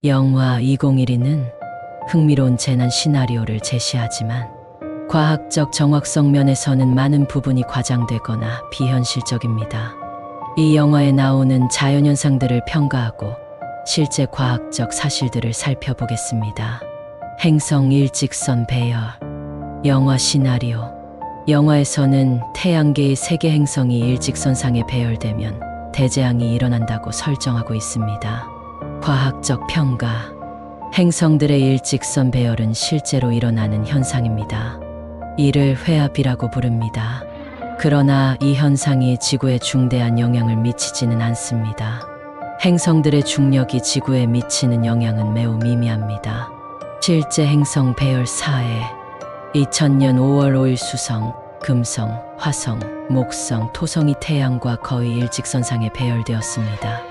영화 2012는 흥미로운 재난 시나리오를 제시하지만 과학적 정확성 면에서는 많은 부분이 과장되거나 비현실적입니다. 이 영화에 나오는 자연현상들을 평가하고 실제 과학적 사실들을 살펴보겠습니다. 행성 일직선 배열. 영화 시나리오. 영화에서는 태양계의 3개 행성이 일직선상에 배열되면 대재앙이 일어난다고 설정하고 있습니다. 과학적 평가. 행성들의 일직선 배열은 실제로 일어나는 현상입니다. 이를 회합이라고 부릅니다. 그러나 이 현상이 지구에 중대한 영향을 미치지는 않습니다. 행성들의 중력이 지구에 미치는 영향은 매우 미미합니다. 실제 행성 배열 사례. 2000년 5월 5일 수성, 금성, 화성, 목성, 토성이 태양과 거의 일직선상에 배열되었습니다.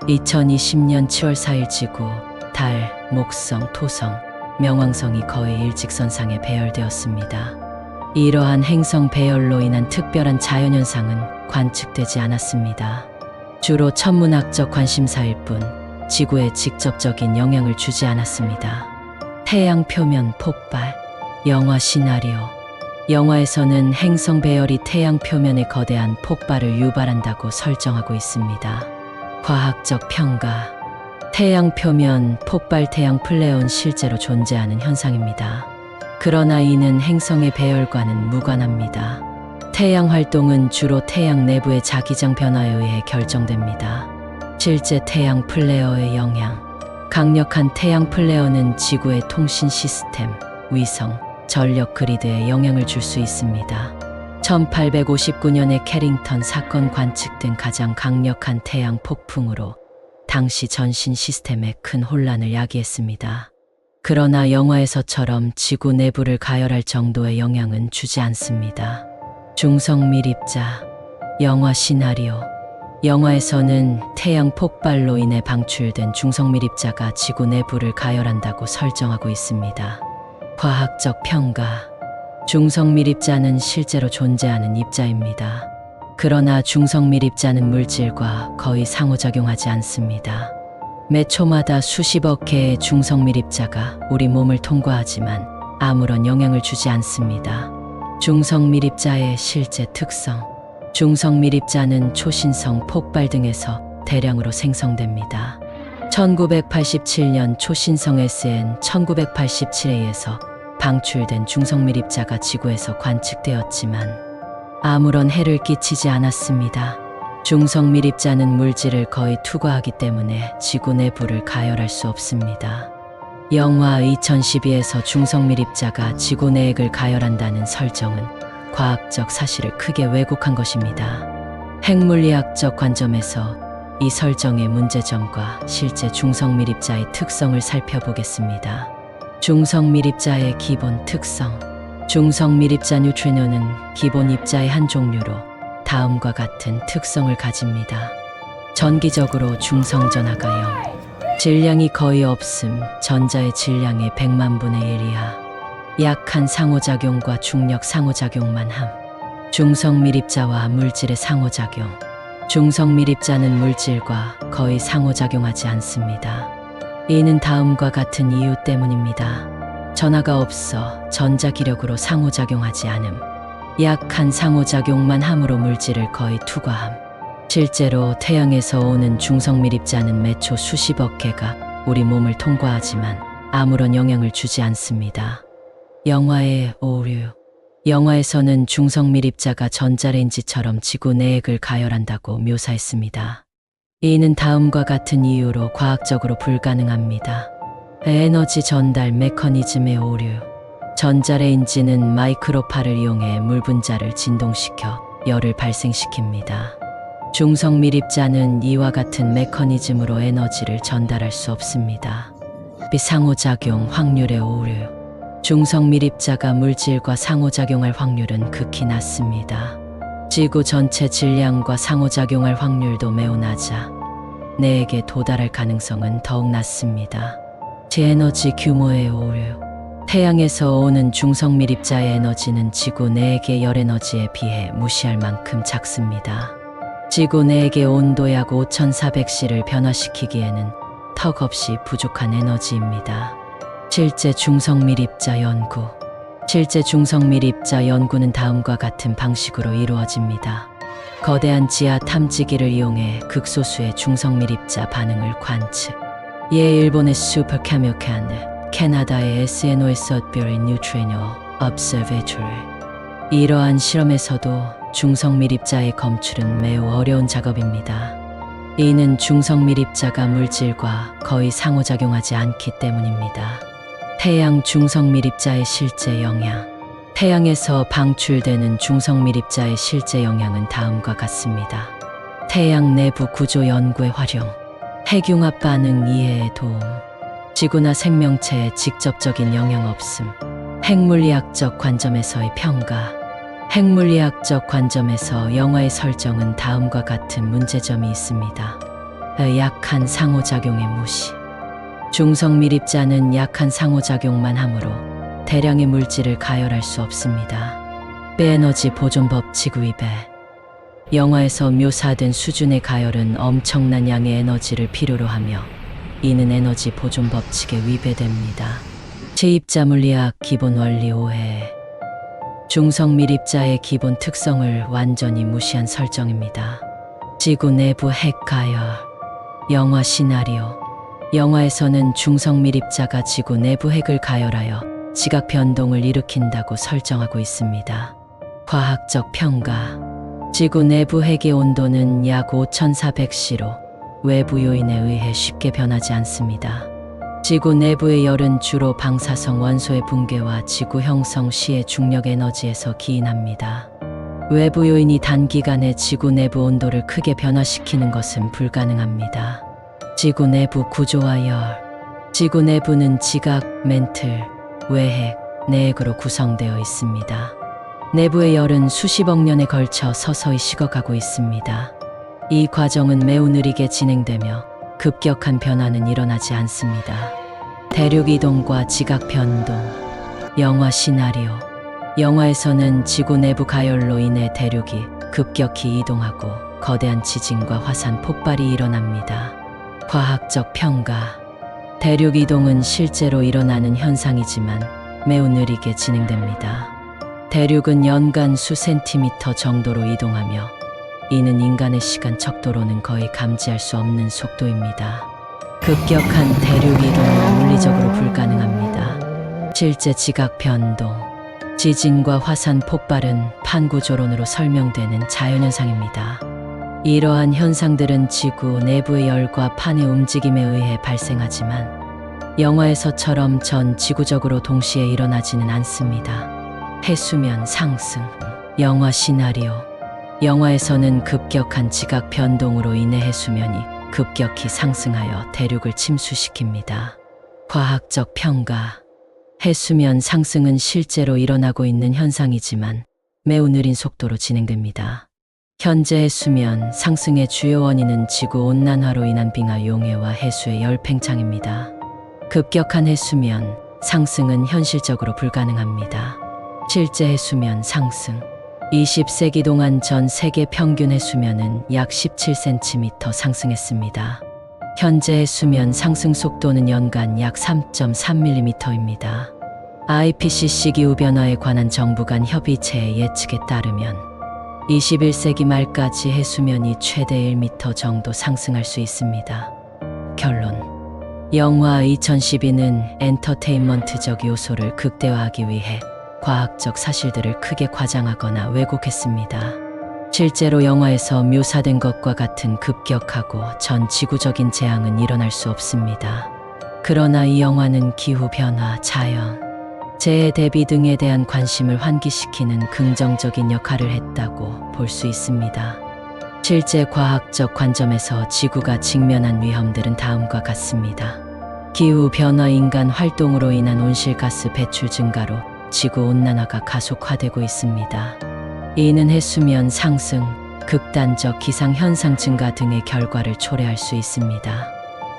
2020년 7월 4일 지구, 달, 목성, 토성, 명왕성이 거의 일직선상에 배열되었습니다. 이러한 행성 배열로 인한 특별한 자연현상은 관측되지 않았습니다. 주로 천문학적 관심사일 뿐 지구에 직접적인 영향을 주지 않았습니다. 태양 표면 폭발. 영화 시나리오. 영화에서는 행성 배열이 태양 표면에 거대한 폭발을 유발한다고 설정하고 있습니다. 과학적 평가. 태양 표면 폭발 태양 플레어는 실제로 존재하는 현상입니다. 그러나 이는 행성의 배열과는 무관합니다. 태양 활동은 주로 태양 내부의 자기장 변화에 의해 결정됩니다. 실제 태양 플레어의 영향. 강력한 태양 플레어는 지구의 통신 시스템, 위성, 전력 그리드에 영향을 줄 수 있습니다. 1859년의 캐링턴 사건 관측된 가장 강력한 태양 폭풍으로 당시 전신 시스템에 큰 혼란을 야기했습니다. 그러나 영화에서처럼 지구 내부를 가열할 정도의 영향은 주지 않습니다. 중성 밀입자. 영화 시나리오. 영화에서는 태양 폭발로 인해 방출된 중성 밀입자가 지구 내부를 가열한다고 설정하고 있습니다. 과학적 평가. 중성 밀입자는 실제로 존재하는 입자입니다. 그러나 중성 밀입자는 물질과 거의 상호작용하지 않습니다. 매 초마다 수십억 개의 중성 밀입자가 우리 몸을 통과하지만 아무런 영향을 주지 않습니다. 중성 밀입자의 실제 특성. 중성 밀입자는 초신성 폭발 등에서 대량으로 생성됩니다. 1987년 초신성 SN1987A에서 방출된 중성 밀입자가 지구에서 관측되었지만 아무런 해를 끼치지 않았습니다. 중성 밀입자는 물질을 거의 투과하기 때문에 지구 내부를 가열할 수 없습니다. 영화 2012에서 중성 밀입자가 지구 내액을 가열한다는 설정은 과학적 사실을 크게 왜곡한 것입니다. 핵물리학적 관점에서 이 설정의 문제점과 실제 중성 밀입자의 특성을 살펴보겠습니다. 중성 밀입자의 기본 특성. 중성 밀입자 뉴트리노는 기본 입자의 한 종류로 다음과 같은 특성을 가집니다. 전기적으로 중성 전하가 0. 질량이 거의 없음. 전자의 질량의 100만 분의 1 이하. 약한 상호작용과 중력 상호작용만 함. 중성 밀입자와 물질의 상호작용. 중성 밀입자는 물질과 거의 상호작용하지 않습니다. 이는 다음과 같은 이유 때문입니다. 전하가 없어 전자기력으로 상호작용하지 않음. 약한 상호작용만 함으로 물질을 거의 투과함. 실제로 태양에서 오는 중성 밀입자는 매초 수십억 개가 우리 몸을 통과하지만 아무런 영향을 주지 않습니다. 영화의 오류. 영화에서는 중성 밀입자가 전자레인지처럼 지구 내액을 가열한다고 묘사했습니다. 이는 다음과 같은 이유로 과학적으로 불가능합니다. 에너지 전달 메커니즘의 오류. 전자레인지는 마이크로파를 이용해 물 분자를 진동시켜 열을 발생시킵니다. 중성 밀입자는 이와 같은 메커니즘으로 에너지를 전달할 수 없습니다. 비상호작용 확률의 오류. 중성 밀입자가 물질과 상호작용할 확률은 극히 낮습니다. 지구 전체 질량과 상호작용할 확률도 매우 낮아 내에게 도달할 가능성은 더욱 낮습니다. 에너지 규모의 오류. 태양에서 오는 중성 밀입자의 에너지는 지구 내액의 열 에너지에 비해 무시할 만큼 작습니다. 지구 내액의 온도 약 5400C를 변화시키기에는 턱없이 부족한 에너지입니다. 실제 중성밀입자 연구. 실제 중성밀입자 연구는 다음과 같은 방식으로 이루어집니다. 거대한 지하 탐지기를 이용해 극소수의 중성밀입자 반응을 관측. 일본의 슈퍼카미오칸, 캐나다의 SNOS Sudbury Neutrino Observatory. 이러한 실험에서도 중성밀입자의 검출은 매우 어려운 작업입니다. 이는 중성밀입자가 물질과 거의 상호작용하지 않기 때문입니다. 태양 중성밀입자의 실제 영향. 태양에서 방출되는 중성밀입자의 실제 영향은 다음과 같습니다. 태양 내부 구조 연구에 활용. 핵융합 반응 이해에 도움. 지구나 생명체에 직접적인 영향 없음. 핵물리학적 관점에서의 평가. 핵물리학적 관점에서 영화의 설정은 다음과 같은 문제점이 있습니다. 약한 상호작용의 무시. 중성밀입자는 약한 상호작용만 하므로 대량의 물질을 가열할 수 없습니다. 에너지 보존 법칙 위배. 영화에서 묘사된 수준의 가열은 엄청난 양의 에너지를 필요로 하며 이는 에너지 보존 법칙에 위배됩니다. 제2자 물리학 기본 원리 오해. 중성밀입자의 기본 특성을 완전히 무시한 설정입니다. 지구 내부 핵 가열. 영화 시나리오. 영화에서는 중성밀입자가 지구 내부 핵을 가열하여 지각 변동을 일으킨다고 설정하고 있습니다. 과학적 평가. 지구 내부 핵의 온도는 약 5400C로 외부 요인에 의해 쉽게 변하지 않습니다. 지구 내부의 열은 주로 방사성 원소의 붕괴와 지구 형성 시의 중력 에너지에서 기인합니다. 외부 요인이 단기간에 지구 내부 온도를 크게 변화시키는 것은 불가능합니다. 지구 내부 구조와 열. 지구 내부는 지각, 멘틀, 외핵, 내핵으로 구성되어 있습니다. 내부의 열은 수십억 년에 걸쳐 서서히 식어가고 있습니다. 이 과정은 매우 느리게 진행되며 급격한 변화는 일어나지 않습니다. 대륙 이동과 지각 변동. 영화 시나리오. 영화에서는 지구 내부 가열로 인해 대륙이 급격히 이동하고 거대한 지진과 화산 폭발이 일어납니다. 과학적 평가. 대륙 이동은 실제로 일어나는 현상이지만 매우 느리게 진행됩니다. 대륙은 연간 수 센티미터 정도로 이동하며 이는 인간의 시간 척도로는 거의 감지할 수 없는 속도입니다. 급격한 대륙 이동은 물리적으로 불가능합니다. 실제 지각 변동. 지진과 화산 폭발은 판구조론으로 설명되는 자연현상입니다. 이러한 현상들은 지구 내부의 열과 판의 움직임에 의해 발생하지만 영화에서처럼 전 지구적으로 동시에 일어나지는 않습니다. 해수면 상승. 영화 시나리오. 영화에서는 급격한 지각 변동으로 인해 해수면이 급격히 상승하여 대륙을 침수시킵니다. 과학적 평가. 해수면 상승은 실제로 일어나고 있는 현상이지만 매우 느린 속도로 진행됩니다. 현재 해수면 상승의 주요 원인은 지구 온난화로 인한 빙하 용해와 해수의 열 팽창입니다. 급격한 해수면 상승은 현실적으로 불가능합니다. 실제 해수면 상승. 20세기 동안 전 세계 평균 해수면은 약 17cm 상승했습니다. 현재 해수면 상승 속도는 연간 약 3.3mm입니다. IPCC 기후변화에 관한 정부 간 협의체의 예측에 따르면 21세기 말까지 해수면이 최대 1m 정도 상승할 수 있습니다. 결론. 영화 2012는 엔터테인먼트적 요소를 극대화하기 위해 과학적 사실들을 크게 과장하거나 왜곡했습니다. 실제로 영화에서 묘사된 것과 같은 급격하고 전 지구적인 재앙은 일어날 수 없습니다. 그러나 이 영화는 기후변화, 자연, 재해 대비 등에 대한 관심을 환기시키는 긍정적인 역할을 했다고 볼 수 있습니다. 실제 과학적 관점에서 지구가 직면한 위험들은 다음과 같습니다. 기후변화, 인간 활동으로 인한 온실가스 배출 증가로 지구온난화가 가속화되고 있습니다. 이는 해수면 상승, 극단적 기상현상 증가 등의 결과를 초래할 수 있습니다.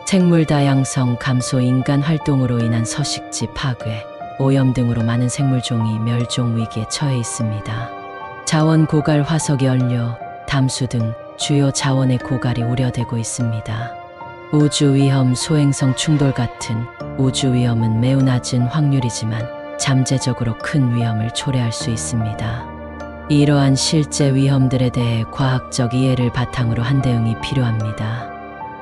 생물 다양성 감소, 인간 활동으로 인한 서식지 파괴, 오염 등으로 많은 생물종이 멸종 위기에 처해 있습니다. 자원 고갈, 화석 연료, 담수 등 주요 자원의 고갈이 우려되고 있습니다. 우주 위험, 소행성 충돌 같은 우주 위험은 매우 낮은 확률이지만 잠재적으로 큰 위험을 초래할 수 있습니다. 이러한 실제 위험들에 대해 과학적 이해를 바탕으로 한 대응이 필요합니다.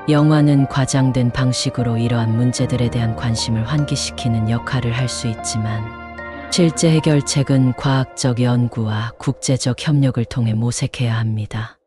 영화는 과장된 방식으로 이러한 문제들에 대한 관심을 환기시키는 역할을 할 수 있지만 실제 해결책은 과학적 연구와 국제적 협력을 통해 모색해야 합니다.